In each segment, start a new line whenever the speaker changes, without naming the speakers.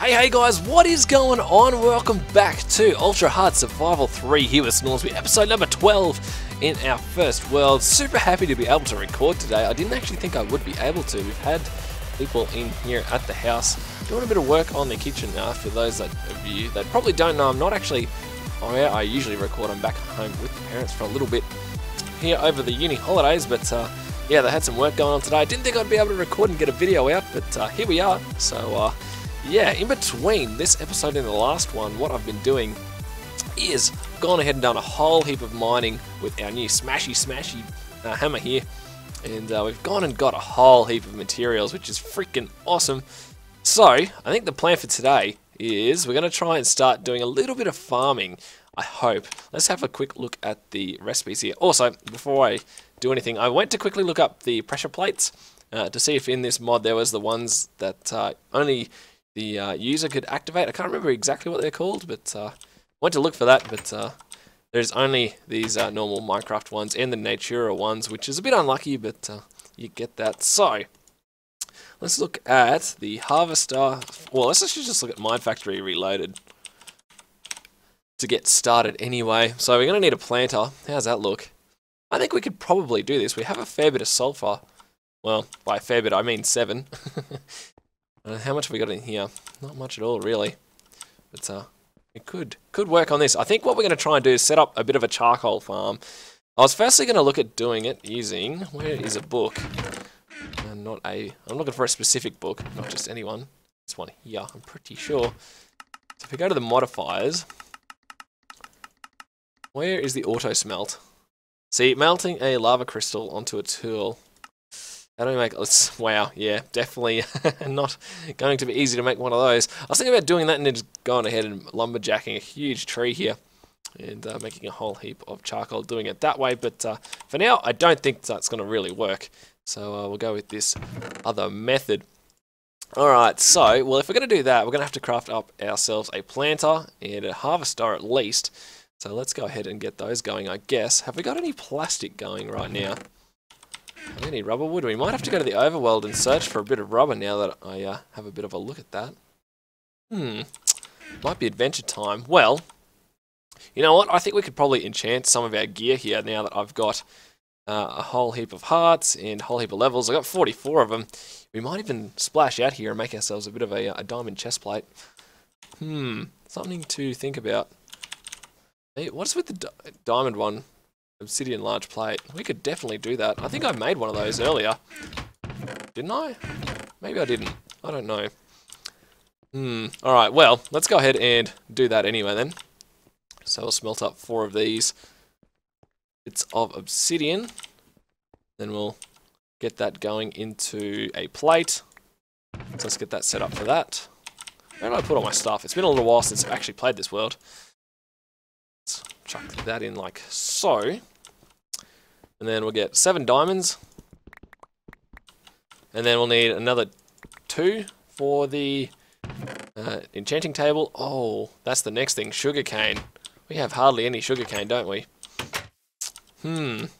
Hey guys, what is going on? Welcome back to Ultra Hard Survival 3 here with Snorsby, episode number 12 in our first world. Super happy to be able to record today. I didn't actually think I would be able to. We've had people in here at the house doing a bit of work on the kitchen now. For those of you that probably don't know, I'm not actually where I usually record. I'm back home with the parents for a little bit here over the uni holidays, but yeah, they had some work going on today. I didn't think I'd be able to record and get a video out, but here we are. So yeah, in between this episode and the last one, what I've been doing is gone ahead and done a whole heap of mining with our new smashy hammer here, and we've gone and got a whole heap of materials, which is freaking awesome. So I think the plan for today is we're going to try and start doing a little bit of farming, I hope. Let's have a quick look at the recipes here. Also, before I do anything, I went to quickly look up the pressure plates to see if in this mod there was the ones that only the user could activate. I can't remember exactly what they're called, but went to look for that, but there's only these normal Minecraft ones and the Natura ones, which is a bit unlucky, but you get that. So let's look at the harvester. Well, let's actually just look at Mine Factory Reloaded to get started anyway. So we're going to need a planter. How's that look? I think we could probably do this. We have a fair bit of sulfur. Well, by a fair bit I mean 7. How much have we got in here? Not much at all, really. But it could work on this. I think what we're going to try and do is set up a bit of a charcoal farm. I was firstly going to look at doing it using... Where is a book? I'm looking for a specific book, not just anyone. This one here, I'm pretty sure. So if we go to the modifiers... Where is the auto smelt? See, melting a lava crystal onto a tool. How do we make it? Wow, yeah, definitely not going to be easy to make one of those. I was thinking about doing that and then just going ahead and lumberjacking a huge tree here and making a whole heap of charcoal doing it that way. But for now, I don't think that's going to really work. So we'll go with this other method. Alright, so, well, if we're going to do that, we're going to have to craft up ourselves a planter and a harvester at least. So let's go ahead and get those going, I guess. Have we got any plastic going right now? We need rubber wood. We might have to go to the Overworld and search for a bit of rubber now that I have a bit of a look at that. Might be adventure time. Well, you know what? I think we could probably enchant some of our gear here now that I've got a whole heap of hearts and a whole heap of levels. I've got 44 of them. We might even splash out here and make ourselves a bit of a diamond chest plate. Something to think about. Hey, what's with the diamond one? Obsidian large plate. We could definitely do that. I think I made one of those earlier. Didn't I? Maybe I didn't. I don't know. Alright, well, let's go ahead and do that anyway then. So we'll smelt up 4 of these bits of obsidian. Then we'll get that going into a plate. So let's get that set up for that. Where did I put all my stuff? It's been a little while since I've actually played this world. Chuck that in like so, and then we'll get 7 diamonds, and then we'll need another 2 for the enchanting table. Oh, that's the next thing, sugarcane. We have hardly any sugarcane, don't we?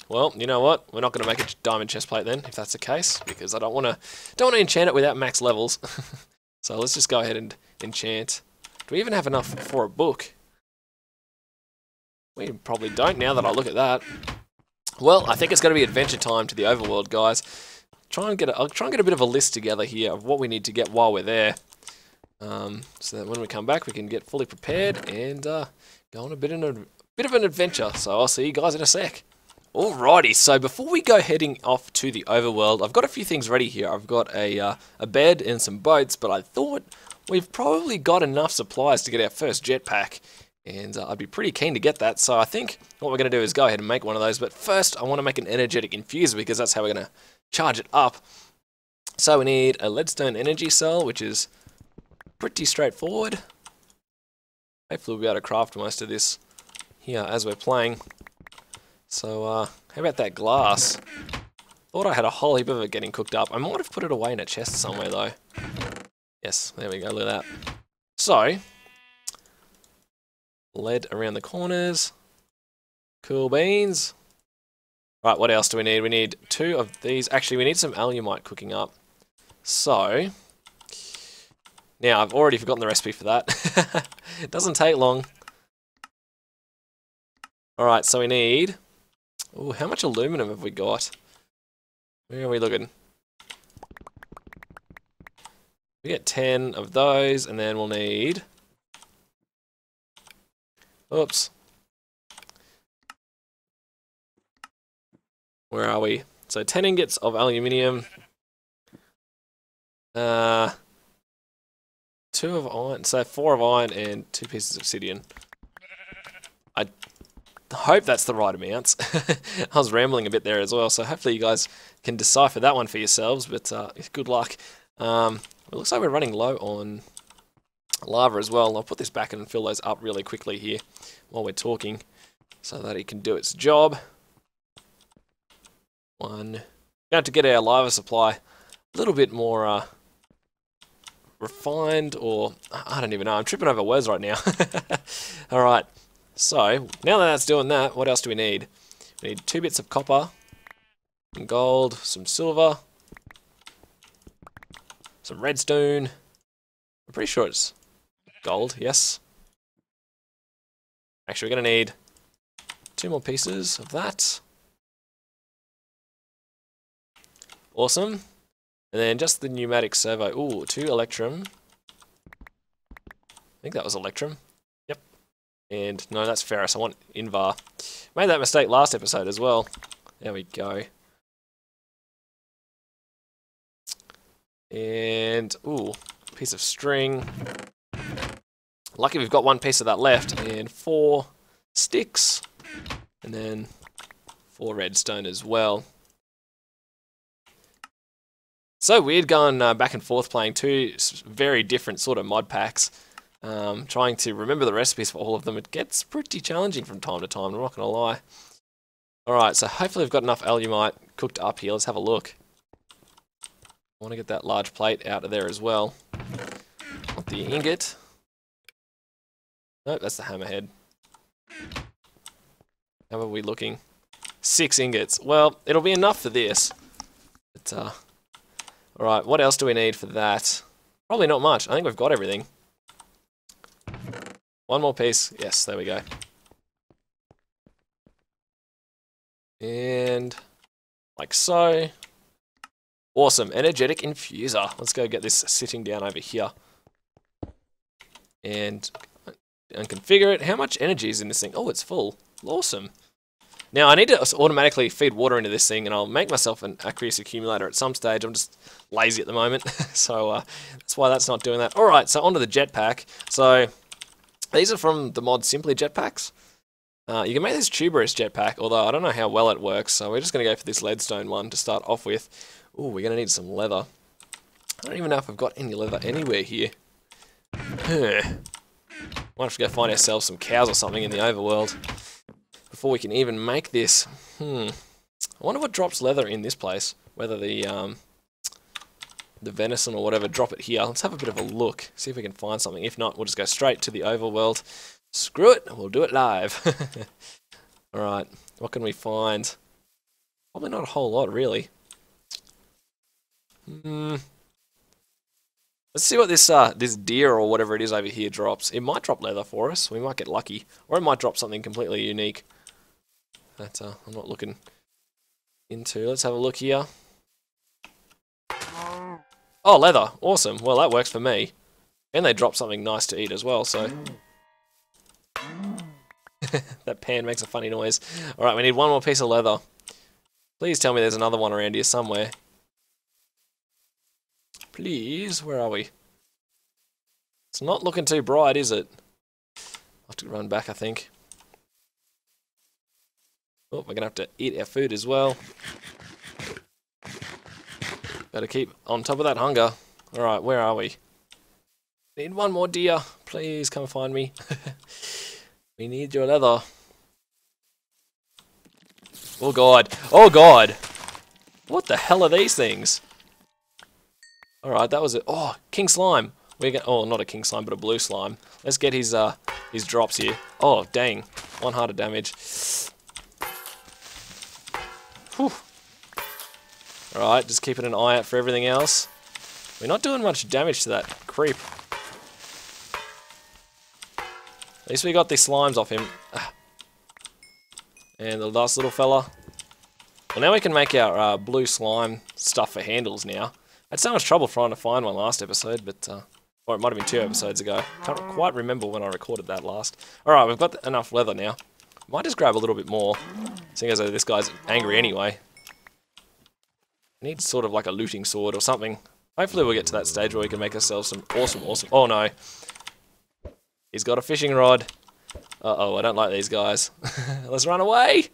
Well, you know what? We're not going to make a diamond chest plate then, if that's the case, because I don't want to enchant it without max levels. So let's just go ahead and enchant. Do we even have enough for a book? We probably don't now that I look at that. Well, I think it's going to be adventure time to the Overworld, guys. I'll try and get a bit of a list together here of what we need to get while we're there. So that when we come back, we can get fully prepared and go on a bit of an adventure. So I'll see you guys in a sec. Alrighty, so before we go heading off to the Overworld, I've got a few things ready here. I've got a bed and some boats, but I thought we've probably got enough supplies to get our first jetpack. And I'd be pretty keen to get that, so I think what we're going to do is go ahead and make one of those. But first, I want to make an energetic infuser because that's how we're going to charge it up. So we need a leadstone energy cell, which is pretty straightforward. Hopefully we'll be able to craft most of this here as we're playing. So how about that glass? Thought I had a whole heap of it getting cooked up. I might have put it away in a chest somewhere though. Yes, there we go, look at that. So... lead around the corners. Cool beans. Right, what else do we need? We need 2 of these. Actually, we need some alumite cooking up. So, Now, I've already forgotten the recipe for that. It doesn't take long. Alright, so we need... Ooh, how much aluminum have we got? Where are we looking? We get 10 of those, and then we'll need... Oops. Where are we? So 10 ingots of aluminium. 2 of iron, so 4 of iron and 2 pieces of obsidian. I hope that's the right amounts. I was rambling a bit there as well, so hopefully you guys can decipher that one for yourselves, but good luck. It looks like we're running low on lava as well. I'll put this back and fill those up really quickly here while we're talking so that it can do its job. We're going to get our lava supply a little bit more refined, or I don't even know. I'm tripping over words right now. Alright, so now that that's doing that, what else do we need? We need 2 bits of copper, some gold, some silver, some redstone. I'm pretty sure it's gold, yes. Actually, we're going to need 2 more pieces of that. Awesome. And then just the pneumatic servo. Ooh, 2 electrum. I think that was electrum. Yep. And no, that's ferrous. I want invar. Made that mistake last episode as well. There we go. And, ooh, piece of string. Lucky we've got 1 piece of that left. And 4 sticks. And then 4 redstone as well. So weird going back and forth playing 2 very different sort of mod packs. Trying to remember the recipes for all of them. It gets pretty challenging from time to time, I'm not going to lie. Alright, so hopefully we've got enough alumite cooked up here. Let's have a look. I want to get that large plate out of there as well. Not the ingot. Nope, that's the hammerhead. How are we looking? 6 ingots. Well, it'll be enough for this. But, alright, what else do we need for that? Probably not much. I think we've got everything. 1 more piece. Yes, there we go. And like so. Awesome. Energetic infuser. Let's go get this sitting down over here. And configure it. How much energy is in this thing? Oh, it's full. Awesome. Now, I need to automatically feed water into this thing, and I'll make myself an aqueous accumulator at some stage. I'm just lazy at the moment, so that's why that's not doing that. Alright, so onto the jetpack. So, these are from the mod Simply Jetpacks. You can make this tuberous jetpack, although I don't know how well it works, so we're just going to go for this leadstone one to start off with. Ooh, we're going to need some leather. I don't even know if I've got any leather anywhere here. Might have to go find ourselves some cows or something in the overworld before we can even make this. I wonder what drops leather in this place. Whether the venison or whatever drop it here. Let's have a bit of a look. See if we can find something. If not, we'll just go straight to the overworld. Screw it, we'll do it live. Alright, what can we find? Probably not a whole lot, really. Let's see what this this deer or whatever it is over here drops. It might drop leather for us. We might get lucky. Or it might drop something completely unique that I'm not looking into. Let's have a look here. Oh, leather. Awesome. Well, that works for me. And they drop something nice to eat as well, so... That pan makes a funny noise. Alright, we need 1 more piece of leather. Please tell me there's another one around here somewhere. Please, where are we? It's not looking too bright, is it? I'll have to run back, I think. Oh, we're going to have to eat our food as well. Gotta keep on top of that hunger. Alright, where are we? Need 1 more deer. Please come find me. We need your leather. Oh god. Oh god! What the hell are these things? Alright, that was it. Oh, king slime. We're gonna, oh, not a king slime, but a blue slime. Let's get his drops here. Oh, dang. 1 heart of damage. Whew. Alright, just keeping an eye out for everything else. We're not doing much damage to that creep. At least we got the slimes off him. And the last little fella. Well, now we can make our blue slime stuff for handles now. I had so much trouble trying to find one last episode, but... or it might have been 2 episodes ago. Can't quite remember when I recorded that last. Alright, we've got enough leather now. Might just grab a little bit more, seeing as though this guy's angry anyway. I need sort of like a looting sword or something. Hopefully we'll get to that stage where we can make ourselves some awesome... Oh no. He's got a fishing rod. Uh-oh, I don't like these guys. Let's run away!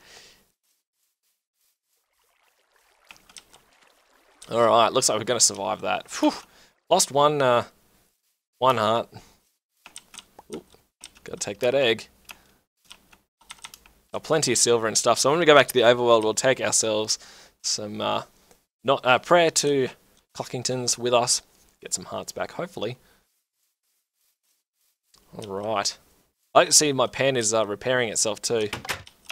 Alright, looks like we're going to survive that. Whew. Lost one heart. Ooh, gotta take that egg. Got plenty of silver and stuff, so when we go back to the overworld, we'll take ourselves some, prayer to Clockingtons with us. Get some hearts back, hopefully. Alright. I like to see my pen is repairing itself too,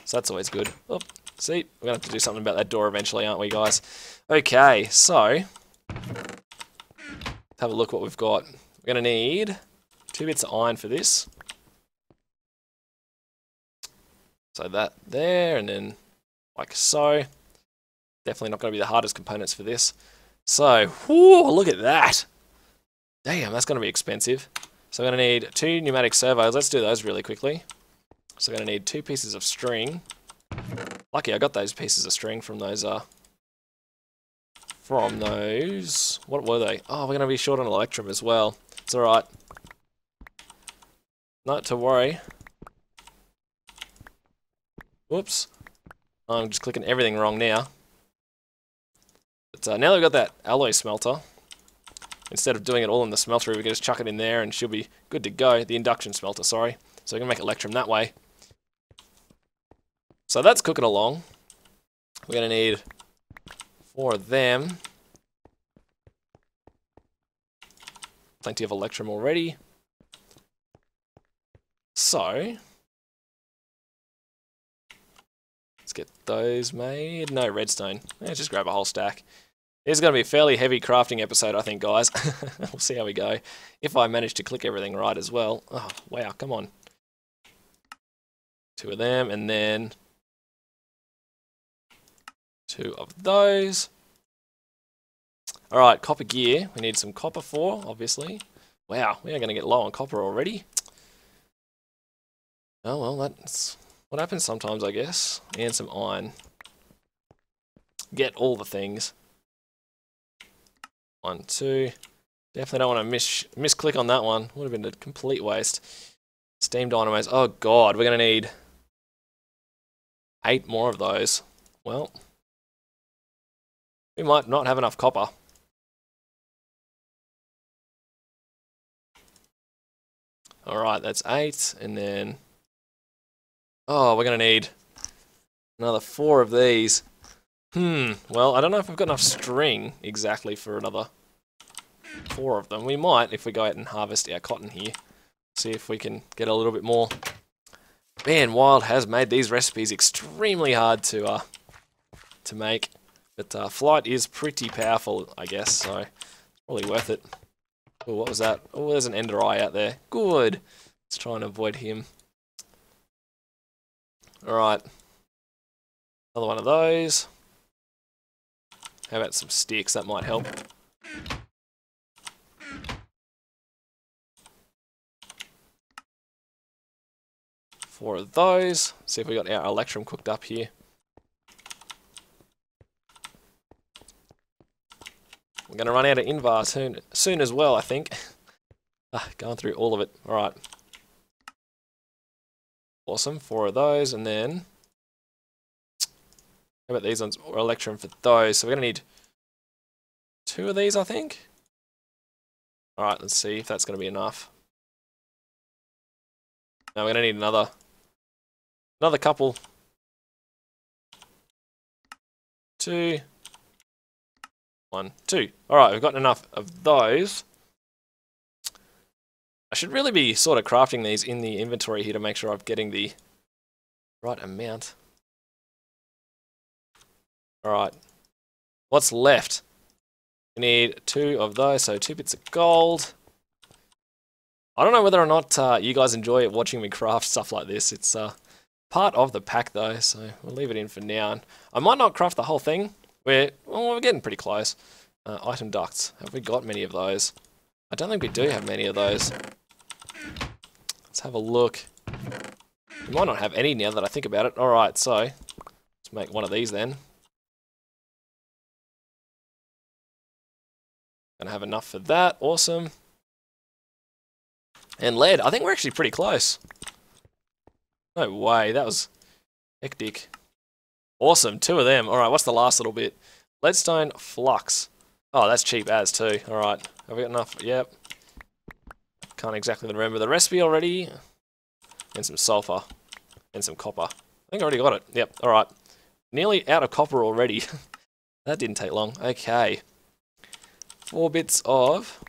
so that's always good. Oh, see, we're going to have to do something about that door eventually, aren't we, guys? Okay, so... have a look what we've got. We're going to need 2 bits of iron for this. So that there, and then like so. Definitely not going to be the hardest components for this. So, whoo, look at that. Damn, that's going to be expensive. So we're going to need 2 pneumatic servos. Let's do those really quickly. So we're going to need 2 pieces of string. Lucky I got those pieces of string from those, what were they? Oh, we're going to be short on electrum as well. It's alright. Not to worry. Whoops. I'm just clicking everything wrong now. But now that we've got that alloy smelter, instead of doing it all in the smeltery, we can just chuck it in there and she'll be good to go. The induction smelter, sorry. So we're going to make electrum that way. So that's cooking along. We're going to need 4 of them. Plenty of electrum already. So, let's get those made. No redstone. Yeah, just grab a whole stack. This is going to be a fairly heavy crafting episode, I think, guys. We'll see how we go. If I manage to click everything right as well. Oh, wow, come on. 2 of them, and then 2 of those. Alright, copper gear. We need some copper for, obviously. Wow, we are going to get low on copper already. Oh well, that's what happens sometimes, I guess. And some iron. Get all the things. 1, 2. Definitely don't want to misclick on that one. Would have been a complete waste. Steam dynamos. Oh god, we're going to need 8 more of those. Well, we might not have enough copper. Alright, that's 8, and then... oh, we're going to need another 4 of these. Well, I don't know if we've got enough string exactly for another 4 of them. We might if we go out and harvest our cotton here. See if we can get a little bit more. Man, Wild has made these recipes extremely hard to make. But flight is pretty powerful, I guess, so it's probably worth it. Oh, what was that? Oh, there's an ender eye out there. Good. Let's try and avoid him. Alright. Another one of those. How about some sticks? That might help. Four of those. See if we got our electrum cooked up here. We're going to run out of Invar soon as well, I think. Going through all of it. Alright. Awesome. 4 of those, and then... how about these ones? Or electrum for those. So we're going to need 2 of these, I think. Alright, let's see if that's going to be enough. Now we're going to need another couple. 2. 1, 2. Alright, we've got enough of those. I should really be sort of crafting these in the inventory here to make sure I'm getting the right amount. Alright. What's left? We need 2 of those, so 2 bits of gold. I don't know whether or not you guys enjoy watching me craft stuff like this. It's part of the pack though, so we'll leave it in for now. And I might not craft the whole thing. We're getting pretty close. Item ducts. Have we got many of those? I don't think we do have many of those. Let's have a look. We might not have any now that I think about it. Alright, so let's make one of these then. Gonna have enough for that. Awesome. And lead. I think we're actually pretty close. No way. That was hectic. Awesome. 2 of them. Alright, what's the last little bit? Leadstone flux. Oh, that's cheap as too. Alright. Have we got enough? Yep. Can't exactly remember the recipe already. And some sulfur. And some copper. I think I already got it. Yep. Alright. Nearly out of copper already. That didn't take long. Okay. 4 bits of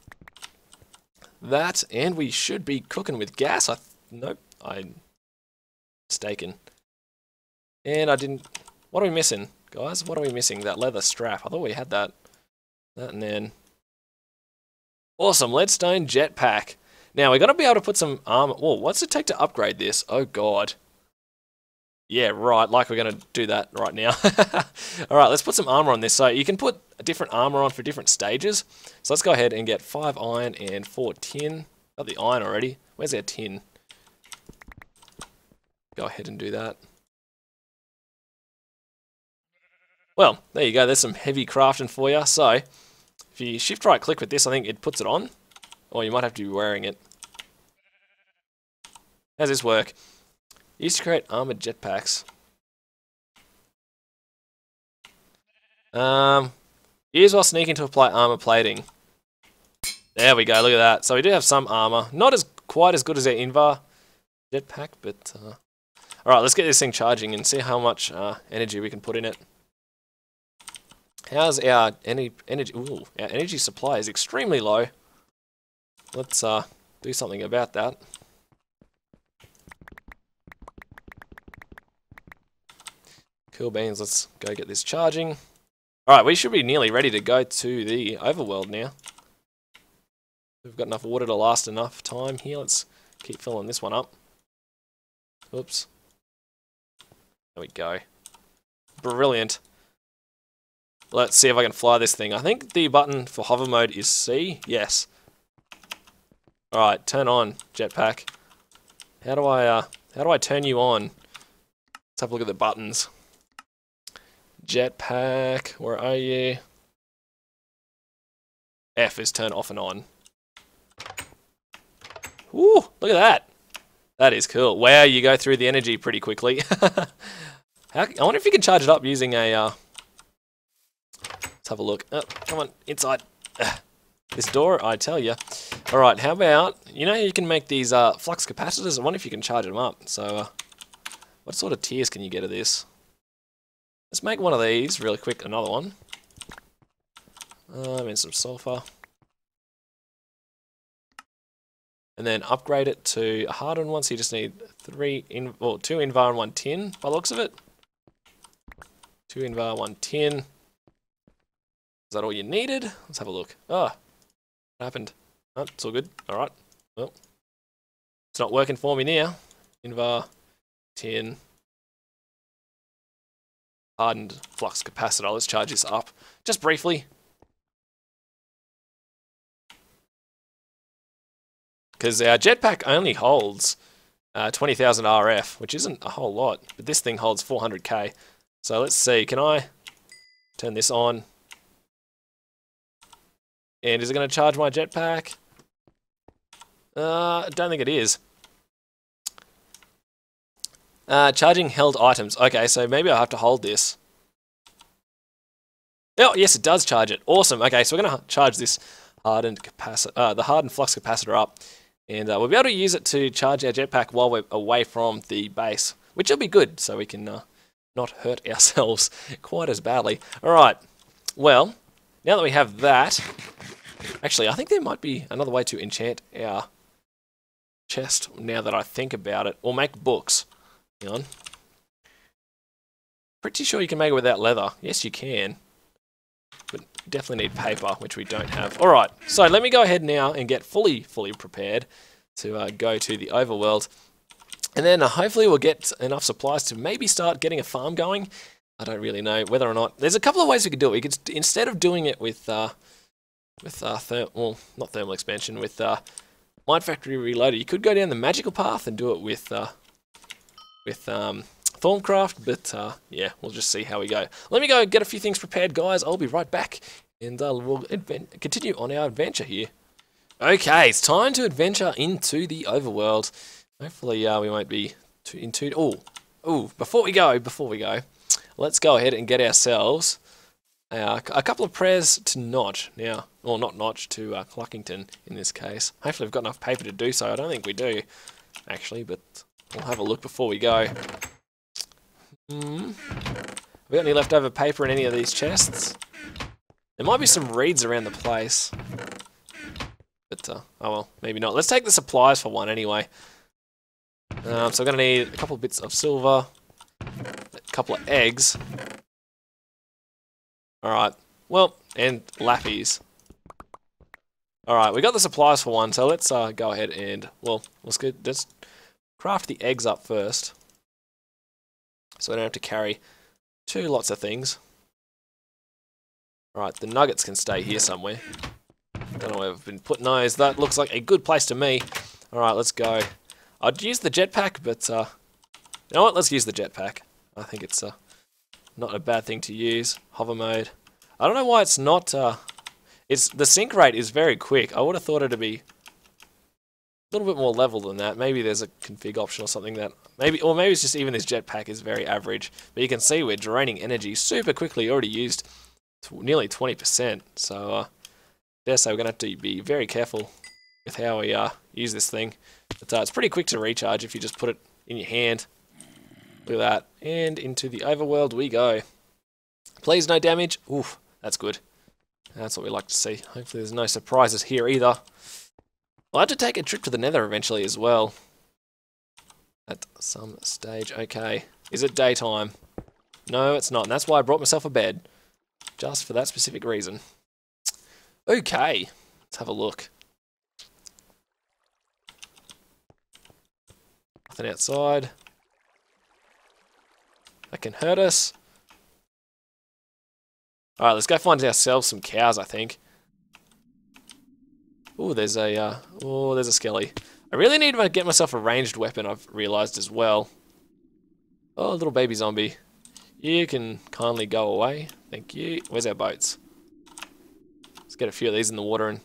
that, and we should be cooking with gas. Nope, I'm mistaken. And I didn't. What are we missing, guys? What are we missing? That leather strap. I thought we had that. That and then. Awesome, leadstone jetpack. Now we're gonna be able to put some armor. Whoa, what's it take to upgrade this? Oh god. Yeah, right. Like we're gonna do that right now. All right, let's put some armor on this. So you can put a different armor on for different stages. So let's go ahead and get 5 iron and 4 tin. Got the iron already. Where's our tin? Go ahead and do that. Well, there you go. There's some heavy crafting for you. So if you shift right click with this, I think it puts it on. Or you might have to be wearing it. How does this work? Used to create armored jetpacks. Use while sneaking to apply armor plating. There we go, look at that. So we do have some armor. Not as quite as good as our Invar jetpack, but alright, let's get this thing charging and see how much energy we can put in it. How's our energy? Ooh, our energy supply is extremely low. Let's do something about that. Cool beans, let's go get this charging. Alright, we should be nearly ready to go to the Overworld now. We've got enough water to last enough time here. Let's keep filling this one up. Oops. There we go. Brilliant. Let's see if I can fly this thing. I think the button for hover mode is C. Yes. Alright, turn on, jetpack. How do I turn you on? Let's have a look at the buttons. Jetpack, where are you? F is turn off and on. Woo, look at that. That is cool. Wow, you go through the energy pretty quickly. I wonder if you can charge it up using a... Let's have a look. Oh, come on, inside. This door, I tell you. Alright, how about... You know you can make these flux capacitors? I wonder if you can charge them up. So, what sort of tiers can you get of this? Let's make one of these really quick, another one. And some sulfur. And then upgrade it to a hardened one, so you just need 2 Invar and 1 tin, by the looks of it. 2 Invar, 1 tin. Is that all you needed? Let's have a look. Oh, what happened? Oh, it's all good. Alright. Well, it's not working for me now. Invar, tin. Hardened flux capacitor. Let's charge this up just briefly. Because our jetpack only holds 20,000 RF, which isn't a whole lot, but this thing holds 400k. So let's see, can I turn this on? And is it going to charge my jetpack? I don't think it is. Charging held items. Okay, so maybe I'll have to hold this. Oh, yes, it does charge it. Awesome. Okay, so we're going to charge this hardened capacitor, the hardened flux capacitor up. And we'll be able to use it to charge our jetpack while we're away from the base, which will be good, so we can not hurt ourselves quite as badly. Alright, well, now that we have that, actually, I think there might be another way to enchant our chest, now that I think about it, or make books. Hang on. Pretty sure you can make it without leather. Yes, you can. But definitely need paper, which we don't have. Alright, so let me go ahead now and get fully prepared to go to the Overworld. And then hopefully we'll get enough supplies to maybe start getting a farm going. I don't really know whether or not. There's a couple of ways we could do it. We could, instead of doing it with not thermal expansion, with Mind Factory Reloaded, you could go down the magical path and do it with Thorncraft, but yeah, we'll just see how we go. Let me go get a few things prepared, guys. I'll be right back, and we'll continue on our adventure here. Okay, it's time to adventure into the Overworld. Hopefully we won't be too before we go, let's go ahead and get ourselves a couple of prayers to Notch now. Well, not Notch, to Cluckington in this case. Hopefully we've got enough paper to do so. I don't think we do, actually, but we'll have a look before we go. Have we got any leftover paper in any of these chests? There might be some reeds around the place. But, oh well, maybe not. Let's take the supplies for one anyway. So I'm going to need a couple of bits of silver, a couple of eggs. Alright, well, and lappies. Alright, we got the supplies for one, so let's go ahead and, well, let's craft the eggs up first. So I don't have to carry too lots of things. Alright, the nuggets can stay here somewhere. Don't know where I've been putting those. That looks like a good place to me. Alright, let's go. I'd use the jetpack, but you know what? Let's use the jetpack. I think it's not a bad thing to use. Hover mode. I don't know why it's not. The sync rate is very quick. I would have thought it'd be a little bit more level than that. Maybe there's a config option or something that maybe it's just even this jetpack is very average. But you can see we're draining energy super quickly. Already used nearly 20%. So dare say we're gonna have to be very careful with how we use this thing. But it's pretty quick to recharge if you just put it in your hand. Look at that. And into the Overworld we go. Please no damage. Oof, that's good. That's what we like to see. Hopefully there's no surprises here either. I'll have to take a trip to the Nether eventually as well. At some stage. Okay. Is it daytime? No, it's not. And that's why I brought myself a bed. Just for that specific reason. Okay. Let's have a look. Nothing outside. That can hurt us. Alright, let's go find ourselves some cows, I think. Ooh, there's a skelly. I really need to get myself a ranged weapon, I've realised as well. Oh, little baby zombie. You can kindly go away. Thank you. Where's our boats? Let's get a few of these in the water and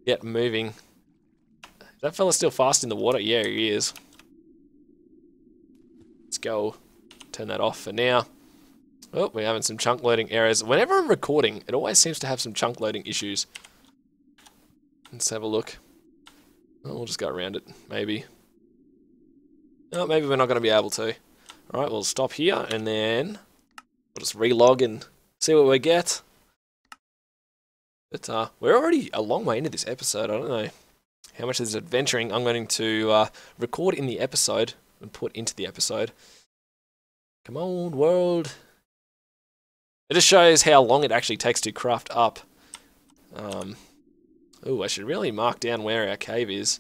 get moving. Is that fella still fast in the water? Yeah, he is. Let's go. Turn that off for now. Oh, we're having some chunk loading errors. Whenever I'm recording, it always seems to have some chunk loading issues. Let's have a look. Oh, we'll just go around it, maybe. Oh, maybe we're not going to be able to. Alright, we'll stop here, and then we'll just relog and see what we get. But we're already a long way into this episode. I don't know how much of this adventuring I'm going to record in the episode and put into the episode. Come on, world. It just shows how long it actually takes to craft up. Oh, I should really mark down where our cave is.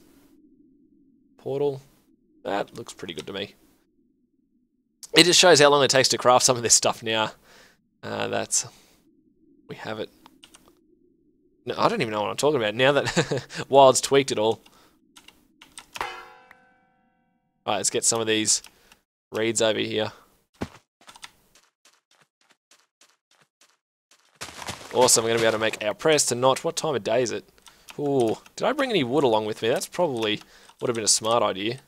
Portal. That looks pretty good to me. It just shows how long it takes to craft some of this stuff now. We have it. No, I don't even know what I'm talking about now that Wild's tweaked it all. Alright, let's get some of these reeds over here. Awesome, we're going to be able to make our press to Notch. What time of day is it? Ooh, did I bring any wood along with me? That's probably would have been a smart idea.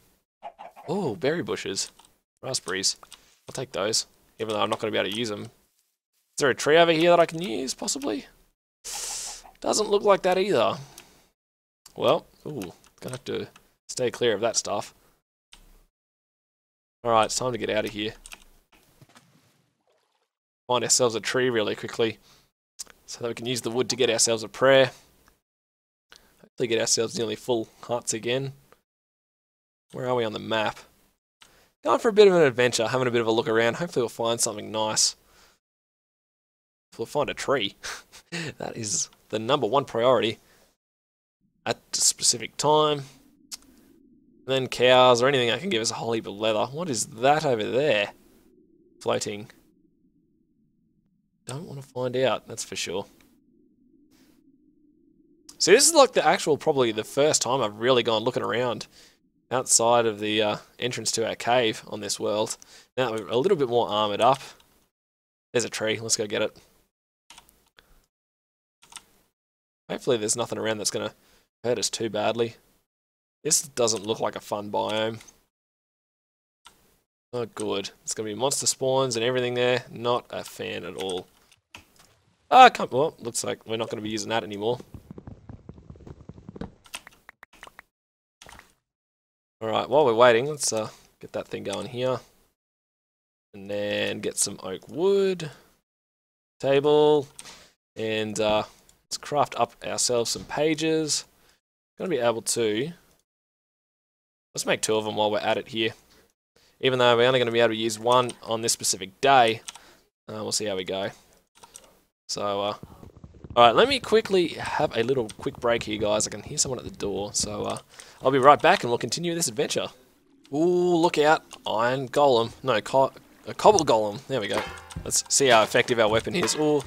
Oh, berry bushes. Raspberries. I'll take those, even though I'm not going to be able to use them. Is there a tree over here that I can use, possibly? Doesn't look like that either. Well, ooh, gonna have to stay clear of that stuff. Alright, it's time to get out of here. Find ourselves a tree really quickly, so that we can use the wood to get ourselves a prayer. Hopefully get ourselves nearly full hearts again. Where are we on the map? Going for a bit of an adventure, having a bit of a look around. Hopefully we'll find something nice. We'll find a tree. That is the #1 priority at a specific time. And then cows or anything that can give us a whole heap of leather. What is that over there? Floating. Don't want to find out, that's for sure. See, this is like the actual, probably the first time I've really gone looking around outside of the entrance to our cave on this world. Now we're a little bit more armoured up. There's a tree, let's go get it. Hopefully there's nothing around that's going to hurt us too badly. This doesn't look like a fun biome. Oh good. It's going to be monster spawns and everything there. Not a fan at all. Ah, well, looks like we're not going to be using that anymore. Alright, while we're waiting, let's get that thing going here. And then get some oak wood. Table. And let's craft up ourselves some pages. Going to be able to... Let's make 2 of them while we're at it here. Even though we're only going to be able to use 1 on this specific day. We'll see how we go. So, alright, let me quickly have a little quick break here, guys. I can hear someone at the door. So, I'll be right back and we'll continue this adventure. Ooh, look out. Iron golem. No, a cobble golem. There we go. Let's see how effective our weapon is. Ooh,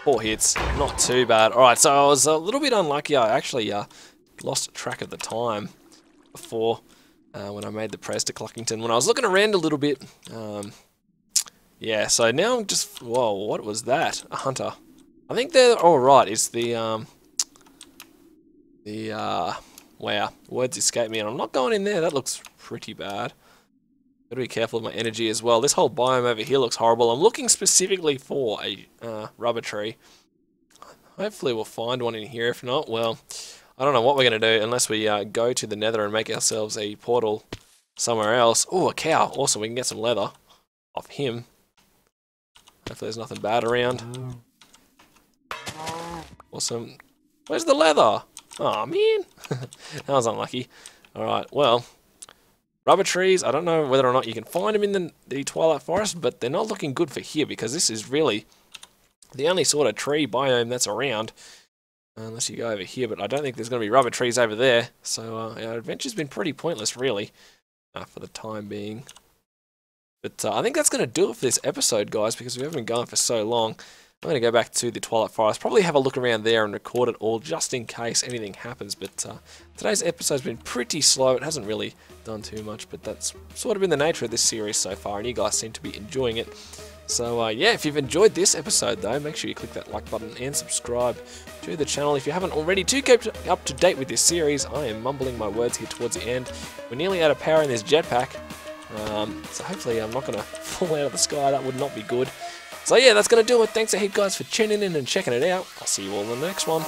4 hits. Not too bad. Alright, so I was a little bit unlucky. I actually lost track of the time before when I made the press to Cluckington. When I was looking around a little bit, yeah, so now I'm just... Whoa, what was that? A hunter. I think they're alright. It's the... Wow, words escape me and I'm not going in there. That looks pretty bad. Gotta be careful of my energy as well. This whole biome over here looks horrible. I'm looking specifically for a rubber tree. Hopefully we'll find one in here. If not, well, I don't know what we're going to do unless we go to the nether and make ourselves a portal somewhere else. Oh, a cow. Also, we can get some leather off him. Hopefully there's nothing bad around. Awesome. Where's the leather? Oh man, that was unlucky. Alright, well, rubber trees, I don't know whether or not you can find them in the Twilight Forest, but they're not looking good for here because this is really the only sort of tree biome that's around. Unless you go over here, but I don't think there's going to be rubber trees over there. So our adventure's been pretty pointless, really, for the time being. But I think that's going to do it for this episode, guys, because we haven't been going for so long. I'm going to go back to the Twilight Forest, probably have a look around there and record it all just in case anything happens. But today's episode's been pretty slow. It hasn't really done too much, but that's sort of been the nature of this series so far, and you guys seem to be enjoying it. So yeah, if you've enjoyed this episode though, make sure you click that like button and subscribe to the channel if you haven't already. To keep up to date with this series, I am mumbling my words here towards the end. We're nearly out of power in this jetpack, so hopefully I'm not going to fall out of the sky. That would not be good. So yeah, that's going to do it. Thanks a heap, guys, for tuning in and checking it out. I'll see you all in the next one.